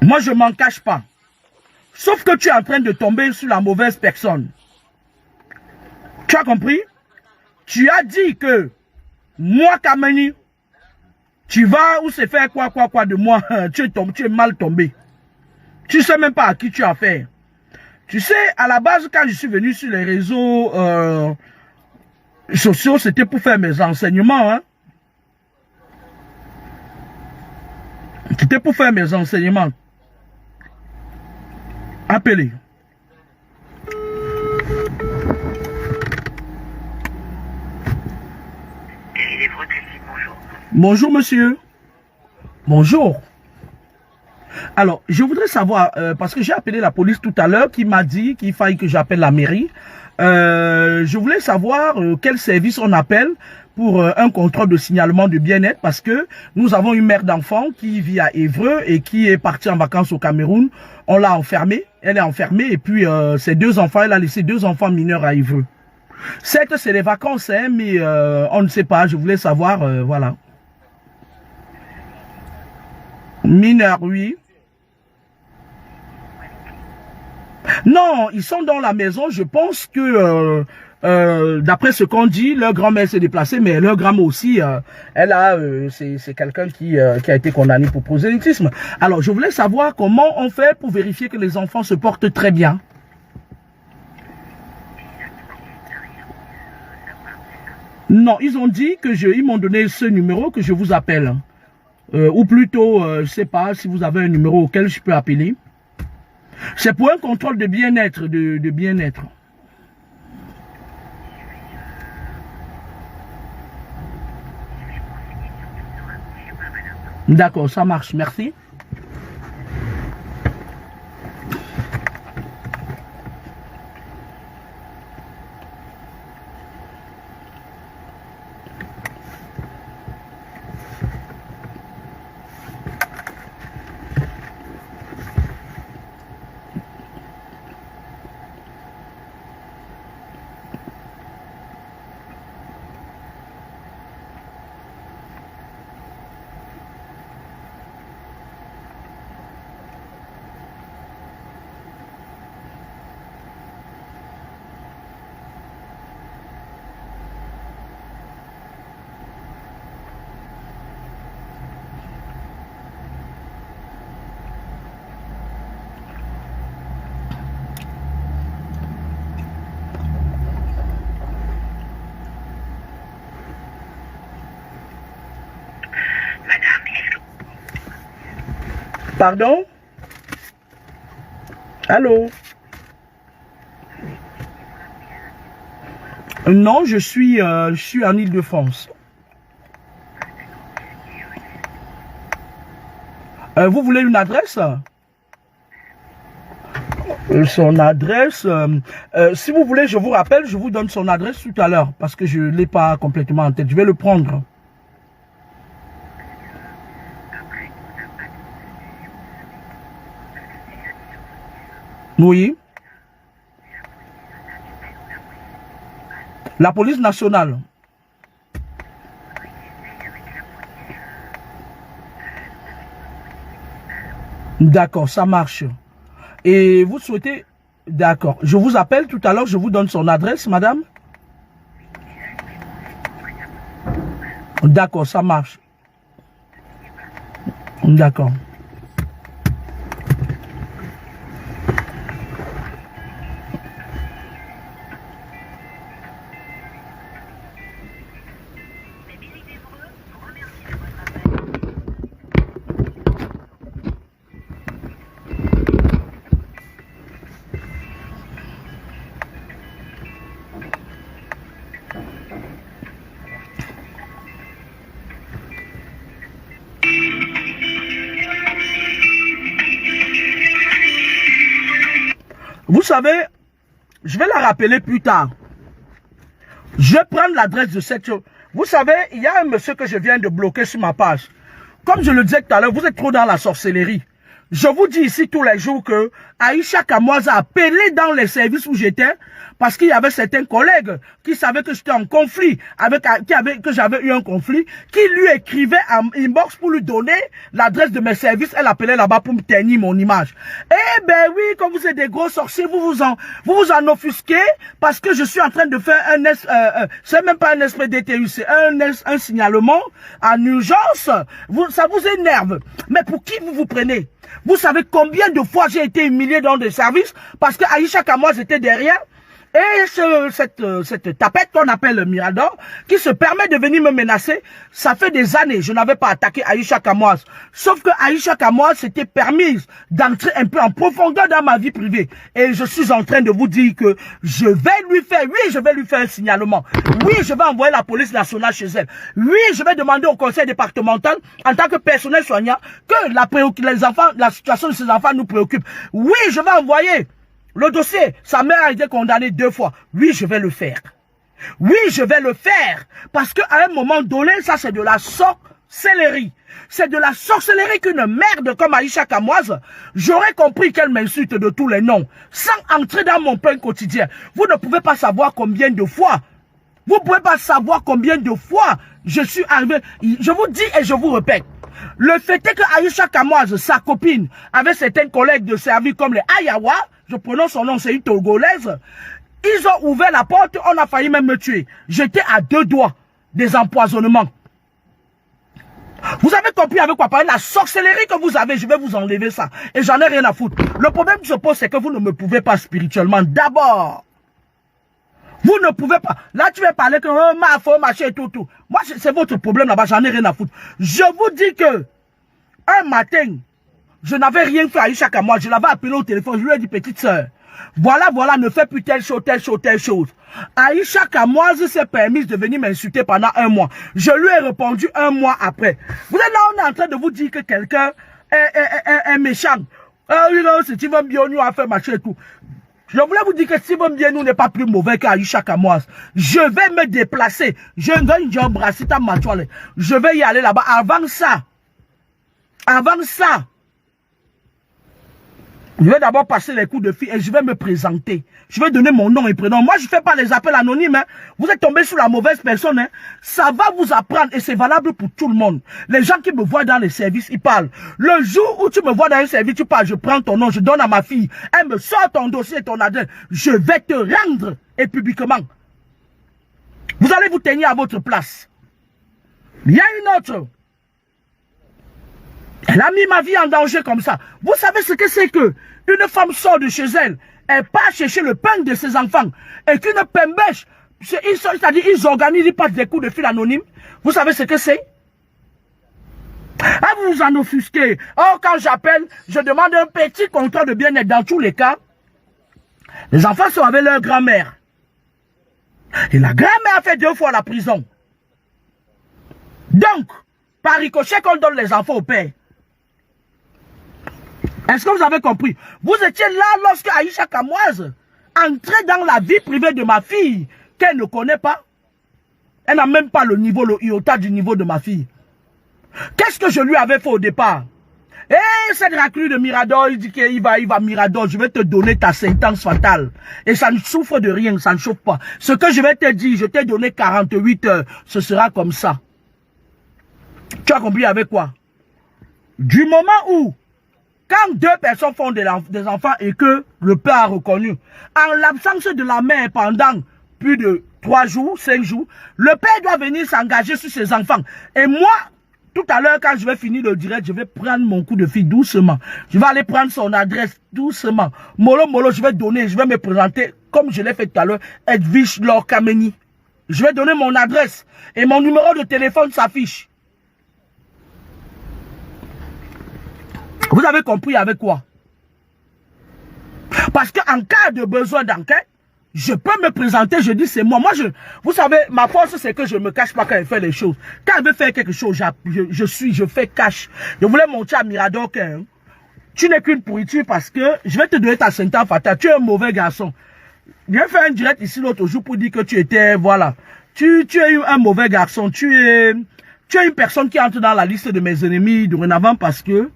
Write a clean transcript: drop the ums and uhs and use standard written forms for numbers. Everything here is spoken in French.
Moi, je m'en cache pas. Sauf que tu es en train de tomber sur la mauvaise personne. Tu as compris? Tu as dit que moi, Kameni, tu vas ou se faire quoi de moi, tu es mal tombé. Tu sais même pas à qui tu as affaire. Tu sais, à la base, quand je suis venu sur les réseaux sociaux, c'était pour faire mes enseignements. Hein? C'était pour faire mes enseignements. Appelez. Bonjour, monsieur. Bonjour. Alors, je voudrais savoir, parce que j'ai appelé la police tout à l'heure, qui m'a dit qu'il fallait que j'appelle la mairie. Je voulais savoir quel service on appelle pour un contrôle de signalement de bien-être, parce que nous avons une mère d'enfant qui vit à Évreux et qui est partie en vacances au Cameroun. On l'a enfermée, elle est enfermée, et puis ses 2 enfants, elle a laissé 2 enfants mineurs à Évreux. Certes, c'est les vacances, hein, mais on ne sait pas, je voulais savoir, voilà. Mineurs, oui. Non, ils sont dans la maison. Je pense que, d'après ce qu'on dit, leur grand-mère s'est déplacée, mais leur grand-mère aussi, elle a, c'est quelqu'un qui a été condamné pour prosélytisme. Alors, je voulais savoir comment on fait pour vérifier que les enfants se portent très bien. Non, ils ont dit que ils m'ont donné ce numéro que je vous appelle. Ou plutôt, je sais pas si vous avez un numéro auquel je peux appeler. C'est pour un contrôle de bien-être, de bien-être. D'accord, ça marche, merci. Pardon? Allô? Non, je suis en Île-de-France. Vous voulez une adresse? Son adresse, si vous voulez, je vous rappelle, je vous donne son adresse tout à l'heure, parce que je ne l'ai pas complètement en tête. Je vais le prendre. Oui. La police nationale. D'accord, ça marche. Et vous souhaitez... D'accord. Je vous appelle tout à l'heure, je vous donne son adresse, madame. D'accord, ça marche. D'accord. Vous savez, je vais la rappeler plus tard. Je vais prendre l'adresse de cette chose. Vous savez, il y a un monsieur que je viens de bloquer sur ma page. Comme je le disais tout à l'heure, vous êtes trop dans la sorcellerie. je vous dis ici tous les jours que Aïcha Kamoise a appelé dans les services où j'étais parce qu'il y avait certains collègues qui savaient que j'étais en conflit, que j'avais eu un conflit, qui lui écrivaient en inbox pour lui donner l'adresse de mes services. Elle appelait là-bas pour me ternir mon image. Eh ben oui, quand vous êtes des gros sorciers, vous vous en offusquez parce que je suis en train de faire c'est même pas un SPDTU, c'est un signalement en urgence. Ça vous énerve. Mais pour qui vous vous prenez? Vous savez combien de fois j'ai été humilié dans des services parce que Aïcha Kamoise était derrière? Et cette tapette qu'on appelle Mirador, qui se permet de venir me menacer, ça fait des années, je n'avais pas attaqué Aïcha Kamoise. Sauf que Aïcha Kamoise s'était permise d'entrer un peu en profondeur dans ma vie privée. Et je suis en train de vous dire que je vais lui faire un signalement. Oui, je vais envoyer la police nationale chez elle. Oui, je vais demander au conseil départemental, en tant que personnel soignant, que la situation de ces enfants nous préoccupe. Oui, je vais envoyer le dossier, sa mère a été condamnée 2 fois. Oui, je vais le faire. Oui, je vais le faire. Parce qu'à un moment donné, ça c'est de la sorcellerie. C'est de la sorcellerie qu'une merde comme Aïcha Kamoise, j'aurais compris qu'elle m'insulte de tous les noms. Sans entrer dans mon pain quotidien. Vous ne pouvez pas savoir combien de fois. Vous ne pouvez pas savoir combien de fois je suis arrivé. Je vous dis et je vous répète. Le fait est que Aïcha Kamoise, sa copine, avec certains collègues de service comme les Ayawa, je prononce son nom, c'est une Togolaise, ils ont ouvert la porte, on a failli même me tuer. J'étais à 2 doigts des empoisonnements. Vous avez compris avec quoi? Par la sorcellerie que vous avez, je vais vous enlever ça. Et j'en ai rien à foutre. Le problème qui se pose, c'est que vous ne me pouvez pas spirituellement. D'abord, vous ne pouvez pas. Là, tu vas parler que ma femme, machin et tout. Moi, c'est votre problème là-bas, j'en ai rien à foutre. Je vous dis que, un matin, je n'avais rien fait à Aïcha Kamoise. Je l'avais appelé au téléphone. Je lui ai dit, petite soeur, voilà, ne fais plus telle chose. Aïcha Kamoise s'est permise de venir m'insulter pendant 1 mois. Je lui ai répondu 1 mois après. Vous êtes là, on est en train de vous dire que quelqu'un est méchant. Si tu veux bien, nous a fait machin et tout. Je voulais vous dire que Steven Bienou n'est pas plus mauvais qu'Aïcha Kamoise. Je vais me déplacer. Je vais y aller là-bas. Avant ça, je vais d'abord passer les coups de fil et je vais me présenter. Je vais donner mon nom et prénom. Moi, je ne fais pas les appels anonymes. Hein. Vous êtes tombé sur la mauvaise personne. Hein. Ça va vous apprendre et c'est valable pour tout le monde. Les gens qui me voient dans les services, ils parlent. Le jour où tu me vois dans un service, tu parles, je prends ton nom, je donne à ma fille. Elle me sort ton dossier et ton adresse. Je vais te rendre et publiquement. Vous allez vous tenir à votre place. Il y a une autre. Elle a mis ma vie en danger comme ça. Vous savez ce que c'est que une femme sort de chez elle, elle part chercher le pain de ses enfants et qu'une pembèche, c'est-à-dire ils organisent, ils passent des coups de fil anonymes. Vous savez ce que c'est? Ah, vous vous en offusquez. Oh, quand j'appelle, je demande un petit contrat de bien-être. Dans tous les cas, les enfants sont avec leur grand-mère. Et la grand-mère a fait 2 fois la prison. Donc, par ricochet qu'on donne les enfants au père. Est-ce que vous avez compris? Vous étiez là lorsque Aïcha Kamoise entrait dans la vie privée de ma fille, qu'elle ne connaît pas. Elle n'a même pas le niveau, le iota du niveau de ma fille. Qu'est-ce que je lui avais fait au départ? Eh, cette raclure de Mirador, il dit qu'il va Mirador, je vais te donner ta sentence fatale. Et ça ne souffre de rien, ça ne chauffe pas. Ce que je vais te dire, je t'ai donné 48 heures, ce sera comme ça. Tu as compris avec quoi? Du moment où, quand 2 personnes font des enfants et que le père a reconnu, en l'absence de la mère pendant plus de 3 jours, 5 jours, le père doit venir s'engager sur ses enfants. Et moi, tout à l'heure, quand je vais finir le direct, je vais prendre mon coup de fil doucement. Je vais aller prendre son adresse doucement. Molo, je vais donner, je vais me présenter, comme je l'ai fait tout à l'heure, Edwige Laure Kameni. Je vais donner mon adresse et mon numéro de téléphone s'affiche. Vous avez compris avec quoi? Parce qu'en cas de besoin d'enquête, je peux me présenter, je dis c'est moi. Vous savez, ma force c'est que je ne me cache pas quand elle fait les choses. Quand elle veut faire quelque chose, je fais cash. Je voulais montrer à Mirador que tu n'es qu'une pourriture parce que je vais te donner ta sentence fatale. Tu es un mauvais garçon. J'ai fait un direct ici l'autre jour pour dire que tu étais, voilà. Tu es un mauvais garçon. Tu es une personne qui entre dans la liste de mes ennemis dorénavant parce que